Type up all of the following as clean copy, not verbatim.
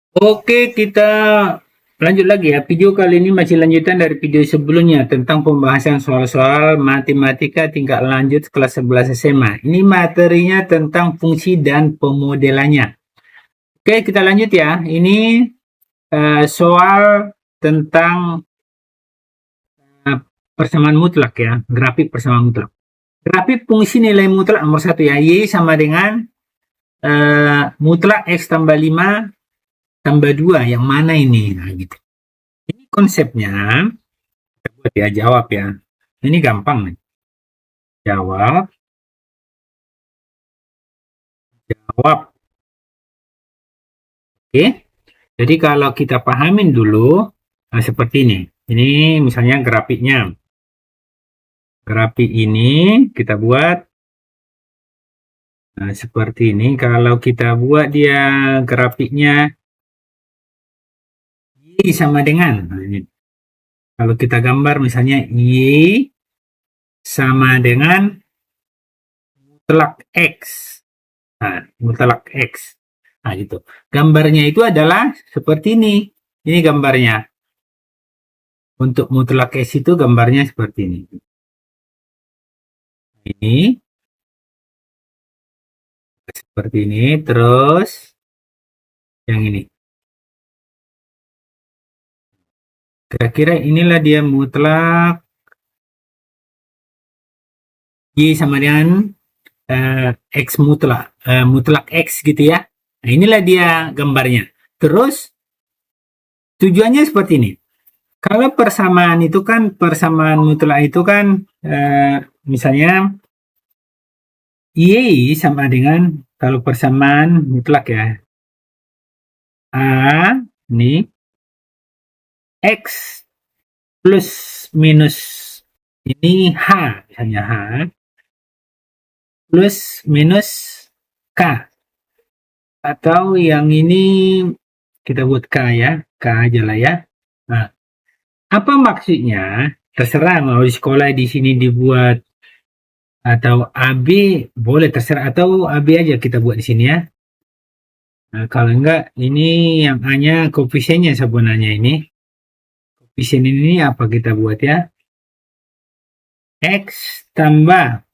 Oke, kita lanjut lagi ya. Video kali ini masih lanjutan dari video sebelumnya tentang pembahasan soal-soal matematika tingkat lanjut kelas 11 SMA. Ini materinya tentang fungsi dan pemodelannya. Oke, kita lanjut ya. Ini soal tentang eh, persamaan mutlak ya, grafik persamaan mutlak. Grafik fungsi nilai mutlak nomor satu ya, Y sama dengan mutlak X tambah 5 tambah 2, yang mana ini? Nah, gitu. Ini konsepnya, buat ya, jawab ya. Ini gampang nih. Jawab, jawab. Oke. Jadi kalau kita pahamin dulu, nah seperti ini. Ini misalnya grafiknya. Grafik ini kita buat nah, seperti ini. Kalau kita buat dia grafiknya Y sama dengan. Nah, ini. Kalau kita gambar misalnya Y sama dengan mutlak X. Nah, mutlak X. Nah, gitu. Gambarnya itu adalah seperti ini. Ini gambarnya. Untuk mutlak S itu gambarnya seperti ini. Ini seperti ini. Terus yang ini. Kira-kira inilah dia mutlak Y sama dengan X mutlak. Mutlak X gitu ya. Nah, inilah dia gambarnya. Terus tujuannya seperti ini. Kalau persamaan itu kan, persamaan mutlak itu kan misalnya Y sama dengan, kalau persamaan mutlak ya, A ini X plus minus ini H, misalnya H plus minus K, atau yang ini kita buat K ya, K aja lah ya. Nah, apa maksudnya? Terserah mau di sekolah di sini dibuat atau AB, boleh terserah, atau AB aja kita buat di sini ya. Nah, kalau enggak ini yang hanya koefisiennya sebenarnya ini. Koefisien ini apa kita buat ya? X tambah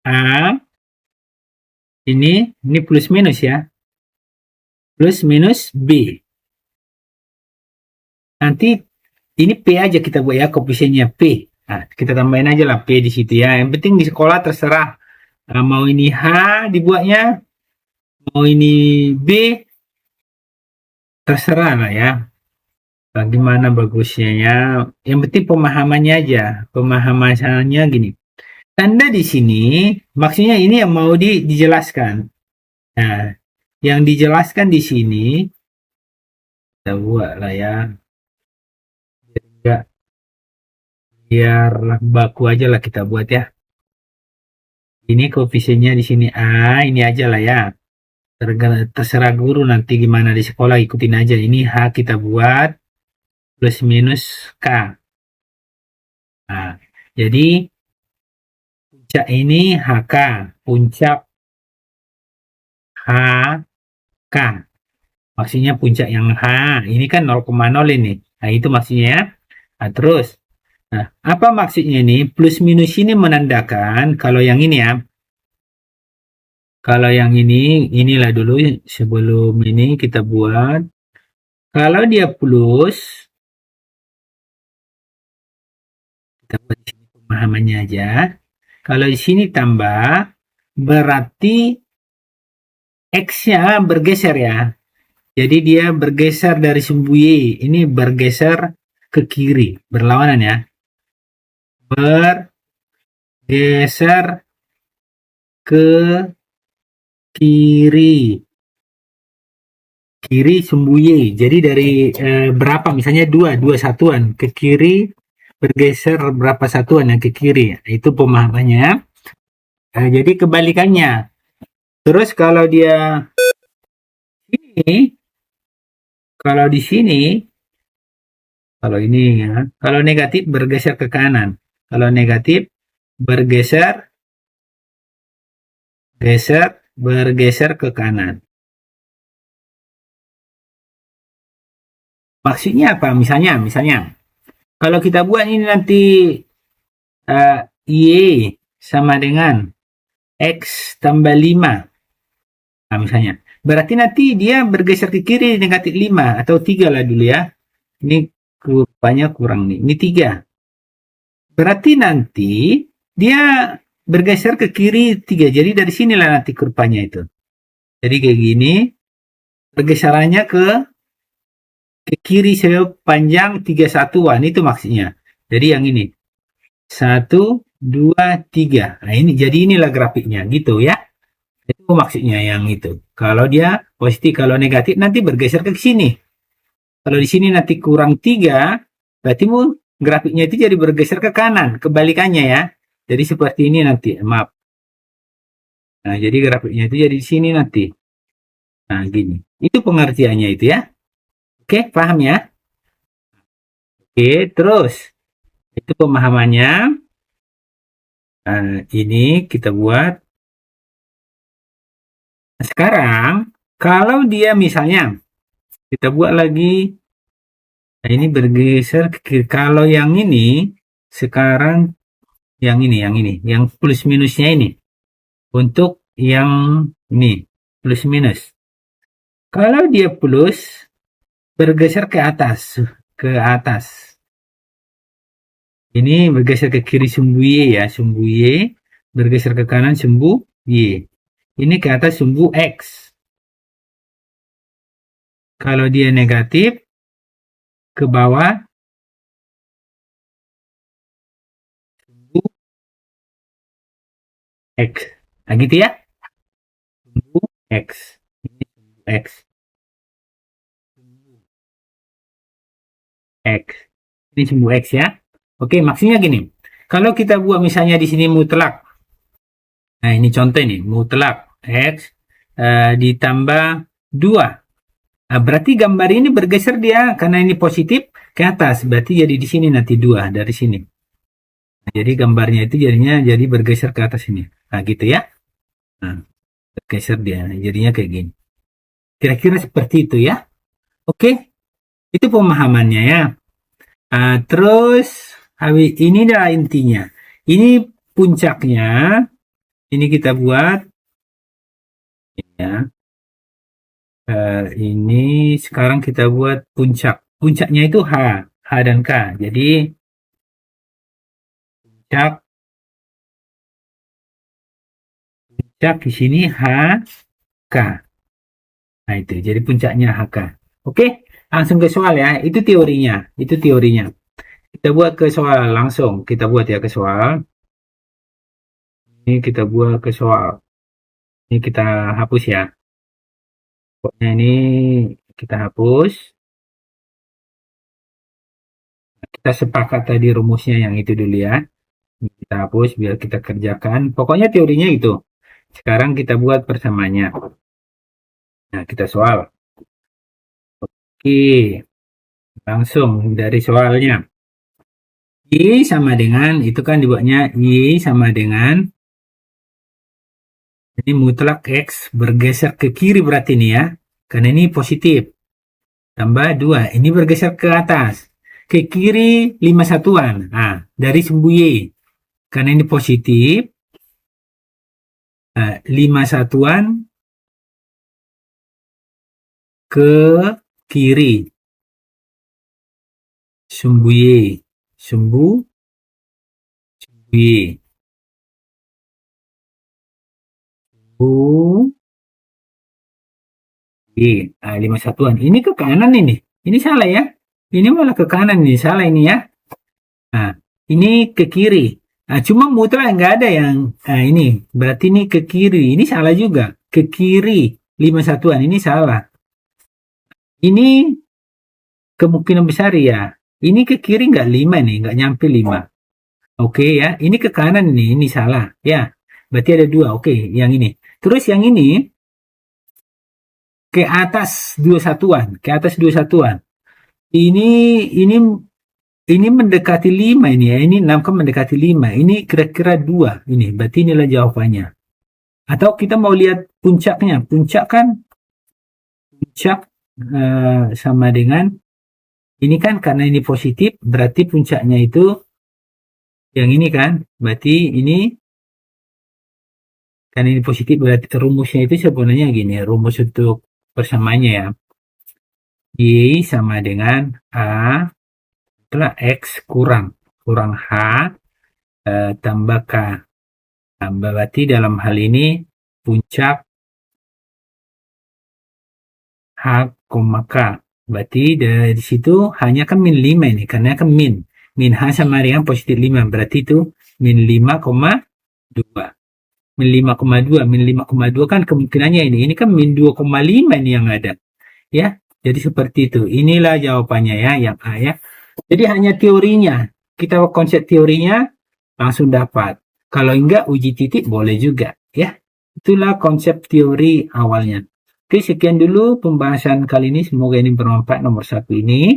A, ini plus minus ya. Plus minus B. Nanti ini P aja kita buat ya, koefisiennya P. Nah, kita tambahin aja lah P di situ ya. Yang penting di sekolah terserah. Nah, mau ini H dibuatnya, mau ini B, terserah lah ya. Bagaimana bagusnya ya. Yang penting pemahamannya aja. Pemahamannya gini. Tanda di sini, maksudnya ini yang mau dijelaskan. Nah, yang dijelaskan di sini, kita buat lah ya. Enggak, biar baku aja lah kita buat ya. Ini koefisiennya di sini A, ini aja lah ya. Terserah guru nanti gimana di sekolah, ikutin aja. Ini H kita buat plus minus K. Nah, jadi puncak ini HK, puncak HK. Maksudnya puncak yang H, ini kan 0,0 ini. Nah, itu maksudnya ya. Nah, terus, nah, apa maksudnya ini? Plus minus ini menandakan, kalau yang ini ya, kalau yang ini, inilah dulu sebelum ini kita buat. Kalau dia plus, kita buat di sini pemahamannya aja. Kalau di sini tambah, berarti X-nya bergeser ya. Jadi dia bergeser dari sumbu Y. Ini bergeser ke kiri, berlawanan ya. Bergeser ke kiri. Kiri sumbu Y. Jadi dari berapa? Misalnya 2 satuan. Ke kiri bergeser berapa satuan yang ke kiri. Itu pemahamannya. Jadi kebalikannya. Terus kalau dia ini, kalau di sini, kalau ini ya, kalau negatif bergeser ke kanan. Kalau negatif bergeser, bergeser ke kanan. Maksudnya apa? Misalnya, kalau kita buat ini nanti Y sama dengan X tambah 5. Nah, misalnya. Berarti nanti dia bergeser ke kiri negatif 5 atau 3 lah dulu ya. Ini kurvanya kurang nih. Ini 3. Berarti nanti dia bergeser ke kiri 3. Jadi dari sinilah nanti kurvanya itu. Jadi kayak gini. Pergeserannya ke kiri sepanjang 3 satuan. Itu maksudnya. Jadi yang ini. 1, 2, 3. Nah ini. Jadi inilah grafiknya. Gitu ya. Itu maksudnya yang itu. Kalau dia positif, kalau negatif nanti bergeser ke sini. Kalau di sini nanti kurang 3, berarti grafiknya itu jadi bergeser ke kanan, kebalikannya ya. Jadi seperti ini nanti, maaf. Nah, jadi grafiknya itu jadi di sini nanti. Nah, gini. Itu pengertiannya itu ya. Oke, paham ya? Oke, terus. Itu pemahamannya. Nah, ini kita buat. Nah, sekarang, kalau dia misalnya, kita buat lagi. Nah, ini bergeser ke kiri. Kalau yang ini, sekarang yang ini, yang plus minusnya ini. Untuk yang ini, plus minus. Kalau dia plus, bergeser ke atas. Ini bergeser ke kiri sumbu Y ya, sumbu Y. Bergeser ke kanan sumbu Y. Ini ke atas sumbu X. Kalau dia negatif, ke bawah sumbu X. Nah gitu ya. Sumbu X. Ini sumbu X. Sumbu X. Ini sumbu X ya. Oke, maksudnya gini. Kalau kita buat misalnya di sini mutlak. Nah, ini contoh nih, mutlak X ditambah 2. Nah, berarti gambar ini bergeser dia karena ini positif ke atas. Berarti jadi di sini nanti 2 dari sini. Nah, jadi gambarnya itu jadinya jadi bergeser ke atas ini. Nah, gitu ya. Nah, bergeser dia. Jadinya kayak gini. Kira-kira seperti itu ya. Oke. Itu pemahamannya ya. Terus ini adalah intinya. Ini puncaknya. Ini kita buat ya. Ini sekarang kita buat puncak. Puncaknya itu H dan K. Jadi puncak di sini HK. Nah itu, jadi puncaknya HK. Oke, langsung ke soal ya. Itu teorinya. Kita buat ke soal langsung. Kita buat ya ke soal. Ini kita buat ke soal. Ini kita hapus ya. Pokoknya ini kita hapus. Kita sepakat tadi rumusnya yang itu dulu ya. Kita hapus biar kita kerjakan. Pokoknya teorinya itu. Sekarang kita buat persamanya. Nah, kita soal. Oke. Langsung dari soalnya. Y sama dengan, itu kan dibuatnya Y sama dengan ini mutlak X bergeser ke kiri berarti ini ya. Karena ini positif. Tambah 2. Ini bergeser ke atas. Ke kiri 5 satuan. Nah, dari sumbu Y. Karena ini positif. 5 satuan ke kiri. Sumbu Y. Sumbu Y. Sumbu Y. 5 satuan. Ini ke kanan ini. Ini salah ya. Ini malah ke kanan nih. Salah ini ya. Nah, ini ke kiri. Nah, cuma mutlak nggak ada yang ini. Berarti ini ke kiri. Ini salah juga. Ke kiri 5 satuan. Ini salah. Ini kemungkinan besar ya. Ini ke kiri nggak 5 nih. Nggak nyampe 5. Oke ya. Ini ke kanan nih. Ini salah. Ya. Berarti ada 2. Oke. Yang ini. Terus yang ini ke atas 2 satuan. Ke atas 2 satuan. Ini mendekati 5 ini ya. Ini 6 kan mendekati 5. Ini kira-kira 2 ini. Berarti inilah jawabannya. Atau kita mau lihat puncaknya. Puncak kan puncak sama dengan Ini kan karena ini positif, berarti puncaknya itu yang ini kan. Berarti ini, karena ini positif, berarti rumusnya itu sebenarnya gini. Rumus untuk persamanya ya. Y sama dengan A itulah X kurang H tambah K. Nah, berarti dalam hal ini puncak H, K. Berarti dari situ hanya kan min 5 ini, karena kan min H sama dengan positif 5, berarti itu min 5,2. Min 5,2, min 5,2 kan kemungkinannya ini kan min 2,5 ini yang ada. Ya, jadi seperti itu. Inilah jawabannya ya, yang A ya. Jadi hanya teorinya. Kita konsep teorinya langsung dapat. Kalau enggak uji titik boleh juga ya. Itulah konsep teori awalnya. Oke, sekian dulu pembahasan kali ini. Semoga ini bermanfaat nomor 1 ini.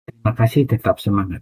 Terima kasih, tetap semangat.